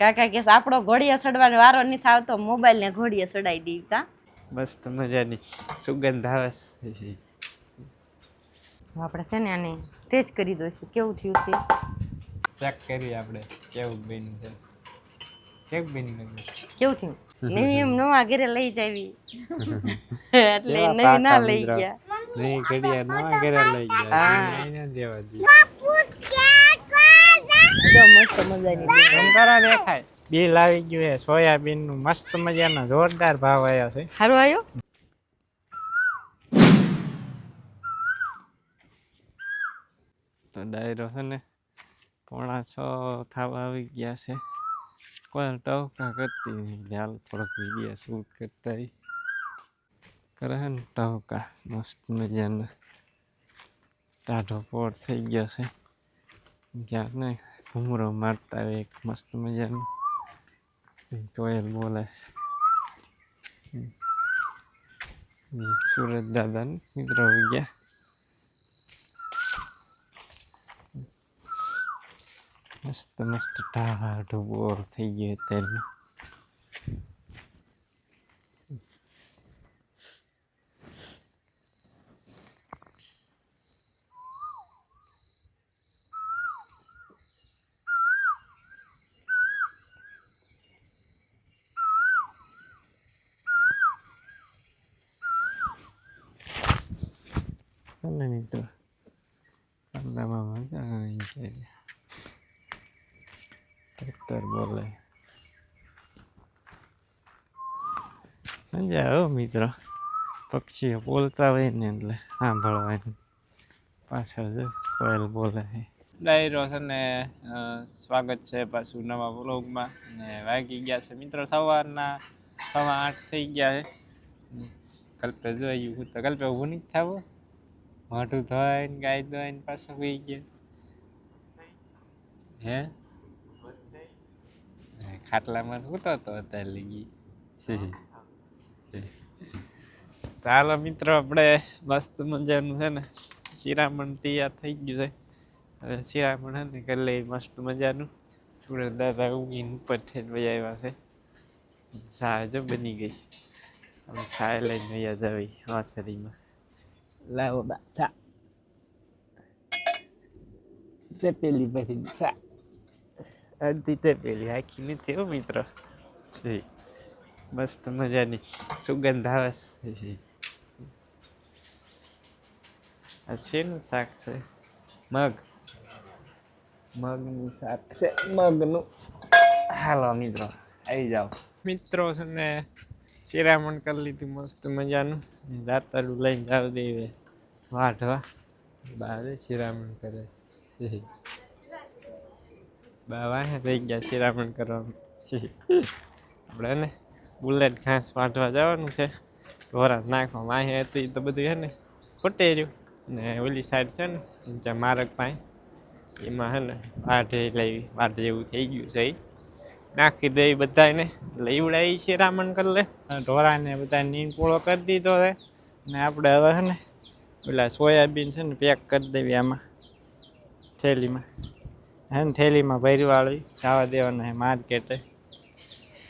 કાકા કે આપણો ઘોડીએ સડવાનો વારો નથી આવતો, મોબાઈલ ને ઘોડીએ સડાઈ દી. કા મસ્ત મજાની સુગંધ આવે છે. આપણે છે ને આને ટેસ્ટ કરી દઈશું કેવું થયું છે. ચેક કરીએ આપણે કેવું બન્યું છે. કેવું બન્યું કેવું થયું? નવી એમ નવા ઘરે લઈ જાવી એટલે નવી ના લઈ ગયા. નહીં ઘડિયા નવા ઘરે લઈ ગયા દેવા દી. મસ્ત મજાની સંતરા દેખાય. બિલ આવી ગયું છે સોયાબીન નું, મસ્ત મજાનો જોરદાર ભાવ આવ્યો છે. સારું આવ્યો. તો ડાયરો છે ને 6:45 થવા આવી ગયા છે. કોઈ ટવકા કરતી નહીં, હાલ થોડોક વિડીયો શૂટ કરતા કરે ને ટવકા. મસ્ત મજાનો ટાઢો પોર થઈ ગયો છે. ક્યાંક ને ઘૂમરો મારતા હોય એક મસ્ત મજાનું કોયલ બોલે છે. સુરત દાદા ને મિત્રો આવી ગયા. મસ્ત મસ્ત ટાઢો બોર થઈ ગયો અત્યારે. મિત્રો કાંદામાં મજા આવી જાય. ટ્રેક્ટર બોલે મજા આવે મિત્રો. પક્ષીઓ બોલતા હોય ને એટલે સાંભળવાનું. પાછળ જો કોયલ બોલે છે. ડાયરો છે ને સ્વાગત છે પાછું નવા વ્લોગમાં. ને વાગી ગયા છે મિત્રો સવારના 8:15 થઈ ગયા છે. કલ્પે જોયું હું તો કલ્પે ઊભું નથી થવું. મોઢું ધોઈને ગાય ધોઈને પાછો હોઈ ગયા. હે ખાટલામાં સૂતો હતો અત્યારે લગી. ચાલો મિત્રો આપણે મસ્ત મજાનું છે ને શિરામણ તૈયાર થઈ ગયું છે. હવે શિરામણ છે ને કરી લઈ મસ્ત મજાનું. સુરત દાદા ઊંઘીને ઉપર થઈને વહી આવ્યા છે. ચા જો બની ગઈ. હવે ચા લઈને વયા જાવી વાસળીમાં. લાવો બા ચા. તે પેલી પછી ચા અડધી તે પેલી આખી નથી હો મિત્રો. મસ્ત મજાની સુગંધ આવે છે. આ શેનું શાક છે? મગનું શાક છે. મગનું. હાલો મિત્રો આવી જાઓ. મિત્રો છે ને શિરામણ કરી લીધું મસ્ત મજાનું. દાંતરડું લઈને જાવ દે વાઢવા. બહાર શિરામણ કરે છે. બા વાહે થઈ ગયા શિરામણ કરવાનું. આપણે ને બુલેટ ઘાસ વાઢવા જવાનું છે. ઢોરા નાખવા વાહે હતું એ તો બધું છે ને ખૂટે રહ્યું. ને ઓલી સાઈડ છે ને ત્યાં માર્ગ પાસે એમાં છે ને વાઢ જેવું થઈ ગયું છે. નાખી દે બધાને લઈવડાવી શિરામણ કરી લે. ઢોરાને બધા નીણ પૂળો કરી દીધો છે. ને આપણે હવે છે ને પેલા સોયાબીન છે ને પેક કરી દેવી આમાં થેલીમાં. હે ને થેલીમાં ભરવાળી જવા દેવાના હે માર્કેટે.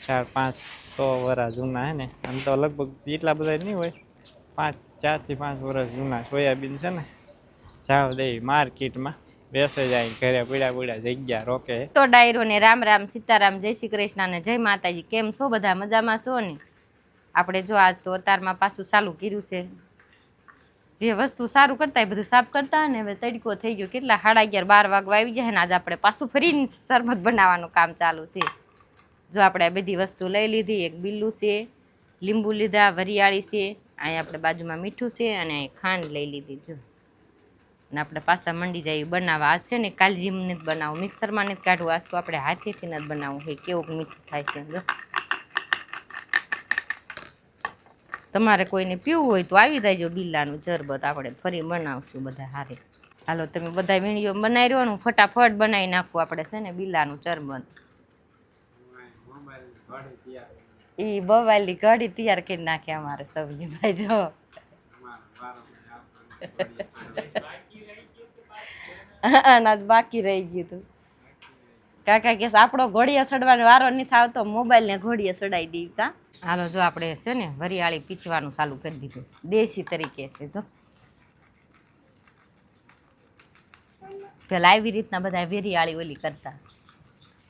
4-5 વર્ષ જૂના હે ને. આમ તો લગભગ એટલા બધા નહીં હોય. 4 થી 5 વર્ષ જૂના સોયાબીન છે ને જાવ દે માર્કેટમાં. બેસે જાય ઘરે પીડા જગ્યા રોકે. તો ડાયરો ને રામ રામ સીતારામ, જય શ્રી કૃષ્ણ ને જય માતાજી. કેમ છો બધા? મજામાં છો ને? આપણે જો આજ તો અતારમાં પાછું ચાલુ કર્યું છે. જે વસ્તુ સારું કરતા એ બધું સાફ કરતા ને હવે તડકો થઈ ગયો. કેટલા 11:30 12 વાગવા આવી જાય ને. આજે આપણે પાછું ફરીને શરબત બનાવવાનું કામ ચાલુ છે. જો આપણે આ બધી વસ્તુ લઈ લીધી. એક બિલ્લું છે, લીંબુ લીધા, વરિયાળી છે, અહીંયા આપણે બાજુમાં મીઠું છે અને ખાંડ લઈ લીધી. જો અને આપણે પાછા મંડી જાય બનાવવા. આજ છે ને કાલજીમ નથી બનાવવું, મિક્સરમાં નથી કાઢવું. આજ તો આપણે હાથેથી નથી બનાવવું હોય. કેવું મીઠું થાય છે. જો તમારે કોઈને પીવું હોય તો આવી જાય બિલ્લાનું શરબત. આપણે ફરી બનાવશું બધા હારે. હાલો તમે બધા વીણીઓ બનાવી રહ્યો ને ફટાફટ બનાવી નાખવું. આપણે છે ને બિલ્લાનું શરબત. એ બવાલી ઘડી તૈયાર કરી નાખે અમારે સબ્જી ભાઈ. જો અનાજ બાકી રહી ગયું હતું. કાકા કે આપણો ઘોડીએ સડવાનો વારો નથી આવતો, મોબાઈલ ને ઘોડીએ સડાઈ દઈ કા. હાલો જો આપણે છે ને વરિયાળી પીચવાનું ચાલુ કરી દીધું દેશી તરીકે છે. તો પેલા આવી રીતના બધા વેરિયાળી ઓલી કરતા,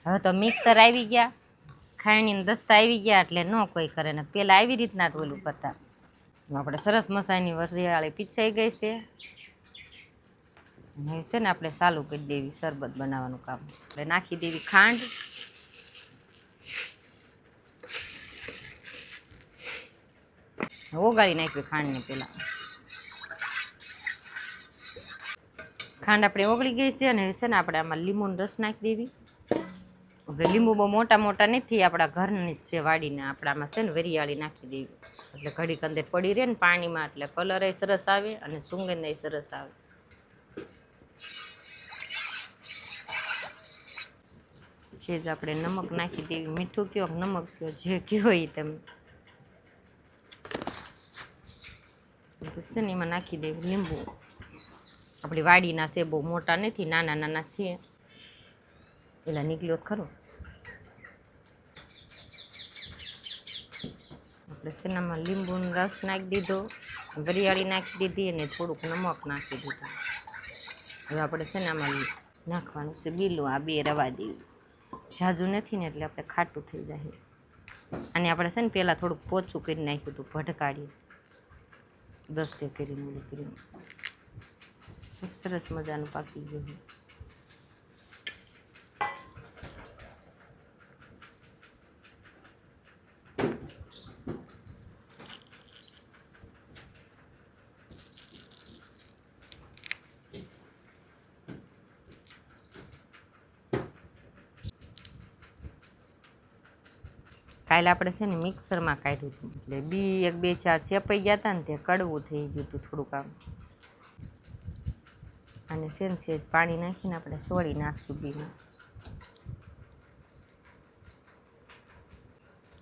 હવે તો મિક્સર આવી ગયા, ખાયણીને દસ્તા આવી ગયા એટલે ન કોઈ કરે ને. પેલા આવી રીતના જ ઓલું કરતા. આપણે સરસ મસાની વરિયાળી પીછાઈ ગઈ છે. હવે છે ને આપણે ચાલુ કરી દેવી શરબત બનાવવાનું કામ. એટલે નાખી દેવી ખાંડ, ઓગાળી નાખવી ખાંડને. પેલા ખાંડ આપણે ઓગળી ગઈ છે અને છે ને આપણે આમાં લીંબુનો રસ નાખી દેવી. આપણે લીંબુ બહુ મોટા મોટા નથી, આપણા ઘરની જ છે વાડીને. આપણે આમાં છે ને વરિયાળી નાખી દેવી એટલે ઘડીક અંદર પડી રહે ને પાણીમાં, એટલે કલર સરસ આવે અને સુગંધ સરસ આવે. છે જ આપણે નમક નાખી દેવી, મીઠું કયો નમક કયો જે કયો એ તમે. છે ને એમાં નાખી દેવી લીંબુ. આપણી વાડીના છે, બહુ મોટા નથી, નાના નાના છે. પેલા નીકળ્યો ખરો. આપણે સેનામાં લીંબુનો રસ નાખી દીધો, વરિયાળી નાખી દીધી અને થોડુંક નમક નાખી દીધું. હવે આપણે સેનામાં નાખવાનું છે બીલું. આ બે રવા દેવી, જાજુ નથી ને એટલે આપણે ખાટું થઈ જાય. અને આપણે છે ને પહેલાં થોડુંક પોચું કરી નાખ્યું હતું, ભટકાડીએ દસ્તે કરીને ઓલું કરીને. સરસ મજાનું પાકી ગયું. કાલે આપણે છે ને મિક્સરમાં કાઢ્યું હતું એટલે બી એક બે ચાર સેપાઈ ગયા હતા ને તે કડવું થઈ ગયું હતું થોડુંક આમ. અને છે ને સેજ પાણી નાખીને આપણે સોળી નાખશું બીમાં.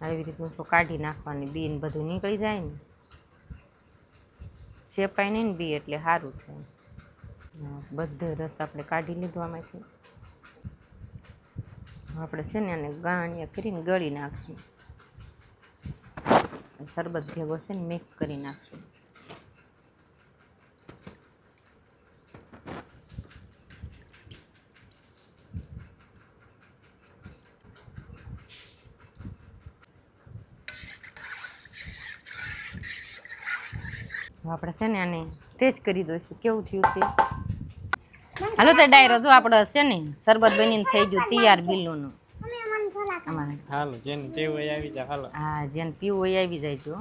આવી રીતનું જો કાઢી નાખવાની, બી ને બધું નીકળી જાય ને, સેપાય નહીં ને બી એટલે સારું થાય. બધો રસ આપણે કાઢી લીધો આમાંથી. આપણે છે ને આને ગાણિયા કરીને ગળી નાખશું. શરબત ભેગો છે ને મિક્સ કરી નાખશું. આપણે છે ને આને ટેસ્ટ કરી દઈશું કેવું થયું છે. હાલો તો ડાયરો જો આપણો છે ને શરબત બનીને થઈ ગયું તૈયાર બિલ્લુનું. હાલો જેને પીવું હોય આવી જાય. હાલો હા, જેને પીવું હોય આવી જાય. જો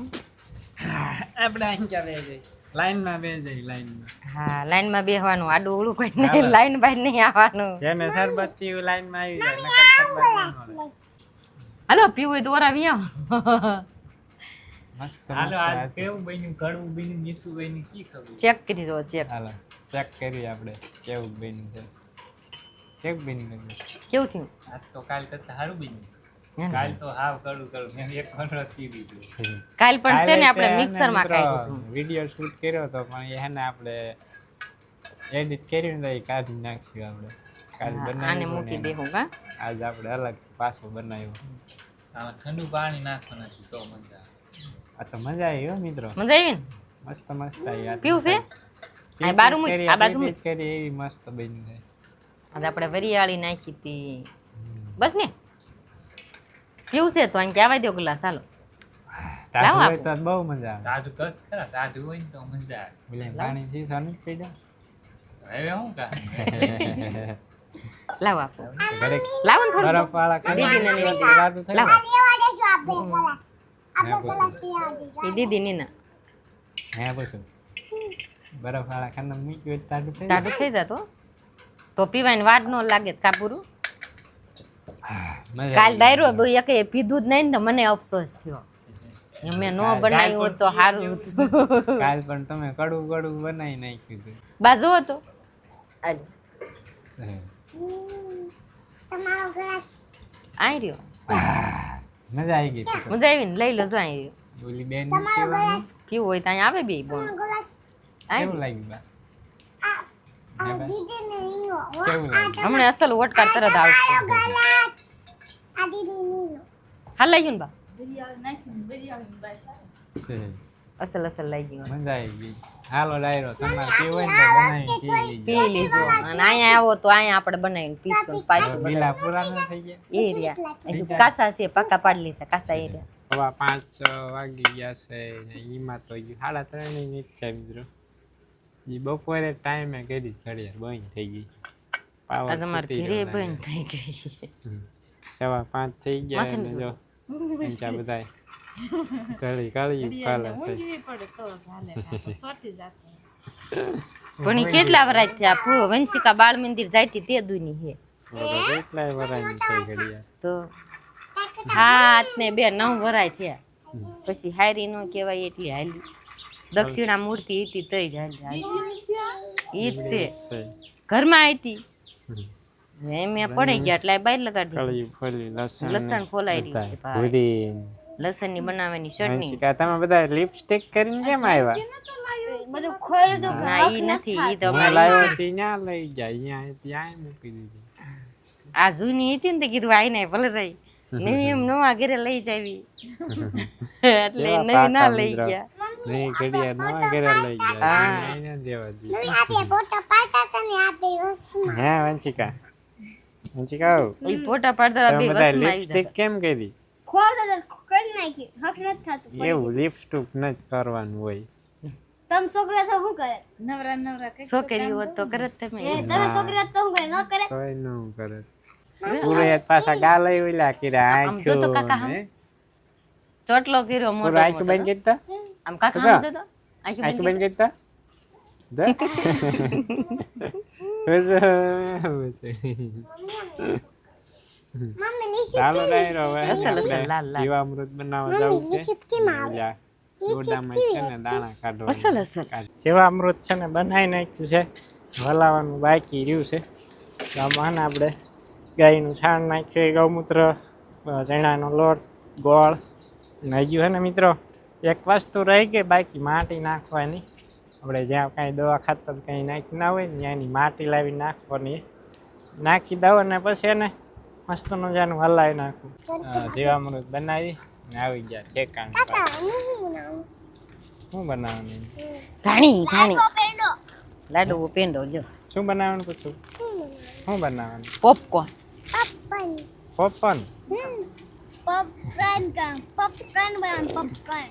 આપણે અહીં ક્યાં બે જાય, લાઈનમાં બે જાય. લાઈનમાં હા, લાઈનમાં બેસવાનું, આડું ઓળું કોઈ નહીં, લાઈન બહાર નહીં આવવાનું. જેને શરબત પીવું લાઈનમાં આવી જાય, નકર શરબત ન મળે. હાલો પીવું હોય તો ઓરાવી આવો. મસ્ત હાલો આજ કેવું બન્યું, કડવું બન્યું, મીઠું બન્યું, શી ખબર. ચેક કરી દો, ચેક. હાલો ચેક કરીએ આપણે કેવું બન્યું છે. કેવું બન્યું? કેવું થયું? આજ તો કાલ કરતા સારું બન્યું. કાલ તો હાવ કડું કડું, મેં એક વરસ પી દીધું. કાલ પણ છે ને આપણે મિક્સરમાં કાઢ્યું હતું. વિડીયો શૂટ કર્યો હતો પણ એ ને આપણે એડિટ કર્યું ને કાઢી નાખશું આપણે. કાલ આને બનાવ્યું મૂકી દેવું કા. આજ આપણે અલગ પાછું બનાવ્યું. આમાં ઠંડુ પાણી નાખવાનું છે તો મજા આવે. આ તો મજા આવી હો મિત્રો, મજા આવી ને? મસ્ત મસ્ત આવી. આ પીવું છે? આ બારું મૂક, આ બાજુ મૂક. કરી એવી મસ્ત બની છે. આજે આપણે વરિયાળી નાખી હતી બસ ને. પીવું છે તો અહીં કહેવાય દો ગ્લાસ. હાલો ટાઢું હોય તો બહુ મજા આવે. તાજું કસ ખરા, તાજું હોય ને તો મજા આવે. બોલે પાણી થી સોનું પી જાવ. હવે શું કામ લાવો આપો, ઘરે લાવો ને થોડું. બરફ વાળા દીદીને નહીં દીધી. વાતું થઈ લાવો. જાય. એ દીદી ની ના હે પૂછું બરફ વાળા ખાના મૂક્યું હોય ટાઢું થઈ ટાઢું થઈ જતો તો પીવાની વાડ ન લાગે કાપુરું. મજા કાલ ડાયરો બહુ એકે પીધું જ નહીં ને તો મને અફસોસ થયો. મેં ન બનાવ્યું હોત તો સારું હતું. કાલ પણ તમે કડવું કડવું બનાવી નાખ્યું હતું. બાજુ હતો આઈ રહ્યો. મજા આવી ગઈ. મજા આવી ને લઈ લો. જો આઈ રહ્યો. ઓલી બેન પીવું હોય તો અહીંયા આવે બે બોન. કેવું લાગ્યું બા? કેવું લાગે હમણાં અસલ વટકા તરત આવશે હાલ લઈ ગયું ને બા અસલ અસલ લઈ ગયું મજા આવી ગઈ હાલો ડાયરો તમારે પીવું હોય ને તો બનાવીને પી પી લીધો અને અહીંયા આવો તો અહીંયા આપણે બનાવીને પીશું પાછું લીધો બીલા પૂરા ન થઈ ગયા એ રહ્યા હજુ કાસા છે પાકા પાડી લીધા કાસા એ રહ્યા હવા 5 વાગી ગયા છે ને ઈમાં તો હજી 3:30 ની છે મિત્રો ઈ બપોરે ટાઈમે કરી ઘડિયાળ બંધ થઈ ગઈ પાવર આ તમારે ઘરે બંધ થઈ ગઈ 5:15 થઈ ગયા ને જો પંચા બધાય ઘડી કાળી ફાલે છે પણ ઈ કેટલા વરાજ થયા પૂરો વંશિકા બાળ મંદિર જાયતી તે દુની હે કેટલાય વરાની થઈ ઘડિયાળ તો હાથ ને 9 વરાય થયા પછી હારી નો કહેવાય એટલી હાલી દક્ષિણા મૂર્તિ હતી તઈ જ હાલી ઈ જ છે ઘરમાં આવી એમ પડી ગયા એટલે બહાર લગાડી કાળી ફોલી લસણ ફોલાઈ રહી છે ભાઈ લસણ ની બનાવવાની ચટણી વંશિકા તમે બધા લિપસ્ટિક કરીને કેમ આવ્યા બધું ખોલજો ના ઈ નથી ઈ તો હું અમારી લાવ્યો હતી ન્યા લઈ જાય અહીંયા ત્યાં મૂકી દીધી આ જૂની હતી ને તે કીધું આઈને ભલે રહી નવી એમ નવા ઘરે લઈ જાવી એટલે નવી ના લઈ ગયા નહીં ઘડિયાળ નવા ઘરે લઈ ગયા અહીંયા દેવા દીધી આપે ફોટો પાડતા હતા ને આપે વસમાં હે વંશિકા વંશિકા ઈ ફોટા પાડતા તમે બે બધા વસમાં આવી લિપસ્ટિક કેમ કરી ખોલતા હતા કરી નાખી હક નથી થતું એવું લિપસ્ટિક ન જ કરવાનું હોય તમે છોકરા તો શું કરે છોકરીઓ હોત તો કરત તમે તમે છોકરા તો શું કરે ન કરે કોઈ ન કરે પૂરે પાછા ગાલે ઓલા કર્યા આમ જો તો કાકા આંખો આમ. ચોટલો કર્યો પૂરો મોટો આંખ બંધ કરતા આમ કાકા આમ જો તો આખી આંખ બંધ બંધ કરતા મમ્મી લીસી ચાલો ડાયરો હવે અસલ અસલ લાલ લાલ જીવામૃત બનાવવા જવું છે લીસી કેમ આવે દોડામાં છે ને દાણા કાઢવા અસલ અસલ જીવામૃત છે ને બનાવી નાખ્યું છે હલાવવાનું બાકી રહ્યું છે તો આમાં આપણે ગાયનું છાણ નાખ્યું ગૌમૂત્ર ચણાનો લોટ ગોળ અને હજુ છે ને મિત્રો એક વસ્તુ રહી ગઈ બાકી માટી નાખવાની આપણે જ્યાં કાંઈ દવા ખાતર કંઈ નાખી ના હોય ને ત્યાંની માટી લાવી નાખવાની નાખી દો ને પછી એને મસ્ત મજાનું હલાવી નાખું જીવામૃત બનાવી ને આવી ગયા ઠેકાણ શું બનાવવાનું ઘાણી ઘાણી પેંડો લાડુ પેંડો લ્યો શું બનાવવાનું પૂછું શું બનાવવાનું પોપકોર્ન પપ્પન પોપન પપ્પન કા પપ્પન બનાવ પપ્પન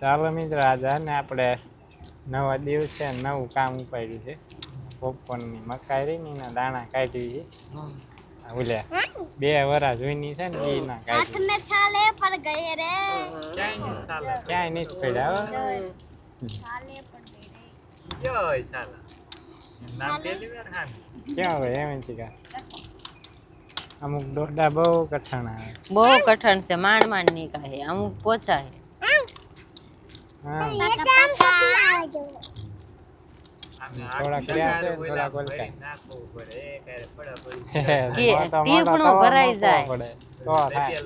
ચાલો મિત્રો આજે ને આપણે નવા દિવસે નવું કામ ઉપાડ્યું છે પોપકોર્નની મકાઈ રહી ને એના દાણા કાઢી છે ઓલ્યા 2 વરા જોઈની છે ને એના हाथ કાઢી में छाले पड़ गए रे ક્યાંય નહીં પડ્યા छाले पड़ गए रे ક્યાં હોય એમ છે કે અમુક ડોડા બહુ કઠણ આવે બહુ કઠણ છે માંડ માંડ નીકળે અમુક પોચા છે હા થોડા કર્યા છે થોડા કોલકા ટીપણું ભરાઈ જાય. તો થાય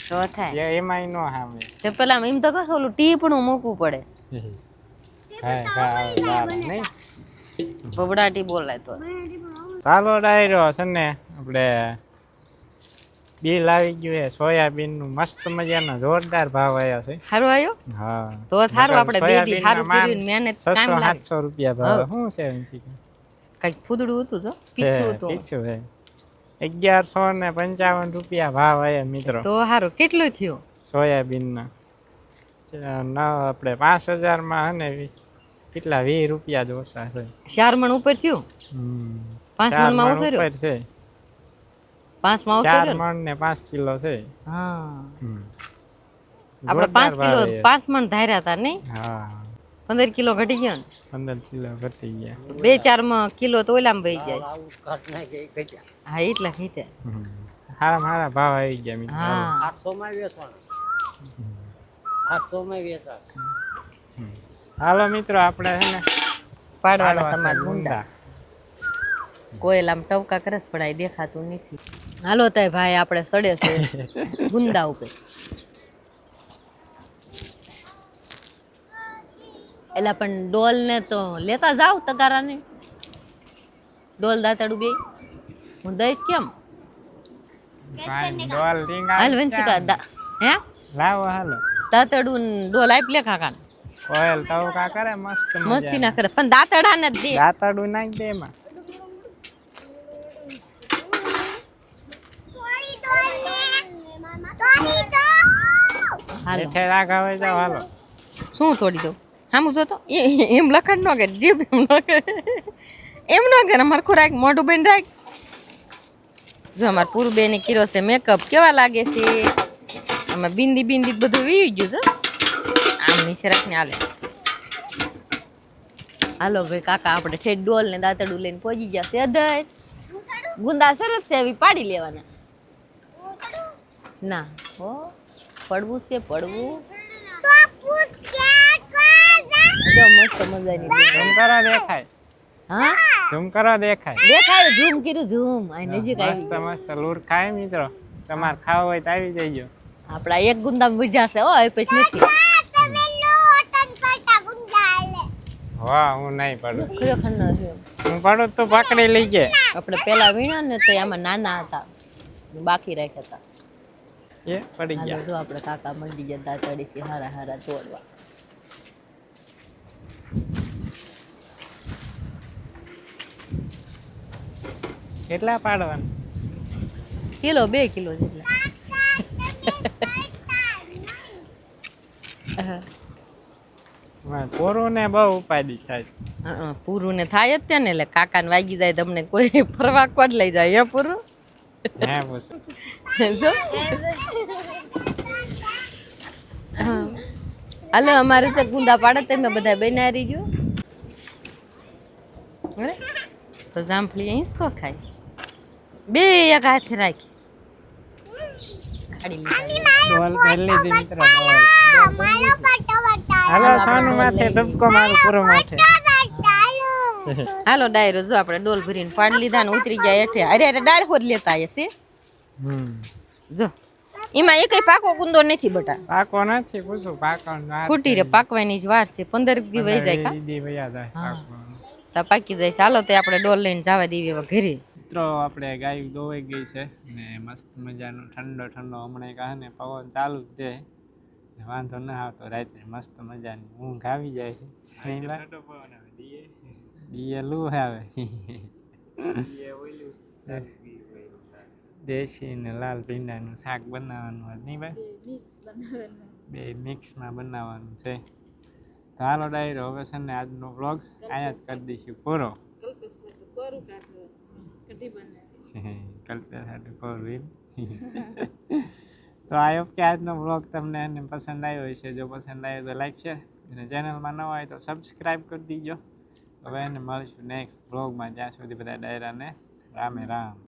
તો થાય એમાંય નો સામે તે પેલા એમ તો કશું ઓલું ટીપણું મૂકવું પડે નહીં બબડાટી બોલાય તો ચાલો ડાયરો છે ને આપણે બિલ આવી ગયું છે સોયાબીનનું મસ્ત મજાનો જોરદાર ભાવ આવ્યો છે સારું આવ્યો હા તો સારું આપણે બે દી સારું કર્યું ને મહેનત કામ લાગે 700 રૂપિયા ભાવ શું છે વંશિકા? કઈક ફૂદડું હતું જો પીછું હતું પીછું છે 1155 રૂપિયા ભાવ આવ્યા મિત્રો તો સારું કેટલું થયું સોયાબીનના આપણે 5000 માં હે ને કેટલા 20 રૂપિયા જ ઓછા છે 4 મણ ઉપર થયું 5 મણ માં ઓછું રહ્યું છે 5 માં ઓછું 4 રહ્યું મણ ને 5 કિલો છે હા હમ. આપણે 5 કિલો 5 મણ ધાર્યા હતા નહીં હા 15 કિલો ઘટી ગયો ને 15 કિલો ઘટી ગયા 2-4 માં કિલો તો ઓલામાં વહી જાય હા એટલા ખીચે હારા ભાવ આવી ગયા મિત્રો હા હાલો મિત્રો આપણે છે ને પાડવાના સમાજ મુંડા કોઈ આમ ટવકા કરે છે પણ આ દેખાતું નથી હાલો તાય ભાઈ આપણે સડે છે ગુંદા ઉપર એલા પણ ડોલ ને તો લેતા જાવ તગારા ને ડોલ દાંતડું બે હું દઈશ કેમ ડોલ રીંગ હાલ વંશિકા હે લાવો હાલો દાંતડું ને ડોલ આપ લે કાકાને કોયલ તવકા કરે મસ્ત મસ્તી ના કરે પણ દાંતડા ને જ દે દાંતડું નાખ દે એમાં હાલો હેઠે રાખ હવે જાઓ હાલો શું તોડી દઉં હામું જોતો એમ લખણ ન કરે જીભ એમ ન કરે એમ ન કરે અમારે ખોરાક મોઢું બેન રાખ જો અમારે પૂરું બેને કર્યો છે મેકઅપ કેવા લાગે છે આમાં બિંદી બિંદી બધું વી ગયું છે આમ નીચે રાખને હાલે હાલો ભાઈ કાકા આપણે ઠેઠ ડોલ ને દાંતડું લઈને પહોંચી ગયા છે અધર ગુંદા સરસ છે એવી પાડી લેવાના ના હો પડવું છે પડવું જો મસ્ત મજાની ઝૂમ કરો દેખાય હા ઝૂમ કરો દેખાય દેખાય ઝૂમ કર્યું ઝૂમ આ નજીક આવી મસ્ત મસ્ત લૂર ખાય મિત્રો તમારે ખાવો હોય તો આવી જઈજો આપડા એક ગુંદામાં બીજા છે ઓ એ પછી નથી વાહ હું નહીં પડું ખરેખર ન છે હું પડું તો પકડી લઈ ગયા આપણે પેલા વીણા ને તો એમાં નાના હતા બાકી રાખ્યા હતા એ પડી હાલો ગયા જો આપણે કાકા મંડી જતા તડીથી હારા હારા તોડવા કેટલા પાડવાનું કિલો 2 કિલો જેટલા પોરું ને બહુ ઉપાડી થાય પૂરું ને થાય જ તે ને એટલે કાકાને વાગી જાય તમને કોઈ ફરવા કોડ લઈ જાય હે પૂરું હે પૂછું જો હાલો અમારે તો ગુંદા પાડે તમે બધા બનાવી જો બરાબર? તો જામફળી હિંચકો ખાય બે એક હાથે રાખી ખાડી લીધા ડોલ પહેલી દી મિત્ર ડોલ હાલો સોનું માથે ડબકો મારું પૂરું માથે હાલો ડાયરો જો આપણે ડોલ ભરીને પાડી લીધા ને ઉતરી જાય હેઠે અરે અરે ડાળ હોદ લેતા આયા છે જો એમાં એકય પાકો ગુંદો નથી બટા પાકો નથી પૂછું પાકો ફૂટી રે પાકવાની જ વાર છે 15 દી વહી જાય કા દી વયા જાય હા. પાકો તો પાકી જાય ચાલો તો આપણે ડોલ લઈને જવા દેવી હવે ઘરે મિત્રો આપણે ગાય દોવાઈ ગઈ છે ને મસ્ત મજાનો ઠંડો ઠંડો હમણાં કહે ને પવન ચાલુ જ છે ને વાંધો ન આવતો રાત્રે મસ્ત મજાની ઊંઘ આવી જાય છે દીએ લૂ આવે દેશી ને લાલ ભીંડાનું શાક બનાવવાનું હોય નહીં ભાઈ બે મિક્સમાં બનાવવાનું છે તો હાલો ડાયરો હવે છે ને આજનો વ્લોગ અહીંયા જ કરી દઈશું પૂરો કલ્પેશ કોરવીન તો આઈ હોપ કે આજનો વ્લોગ તમને એને પસંદ આવ્યો હશે જો પસંદ આવ્યો તો લાઈક છે અને ચેનલમાં નવા હોય તો સબસ્ક્રાઈબ કરી દીજો હવે એને મળીશું નેક્સ્ટ વ્લોગમાં જ્યાં સુધી બધા ડાયરાને રામે રામ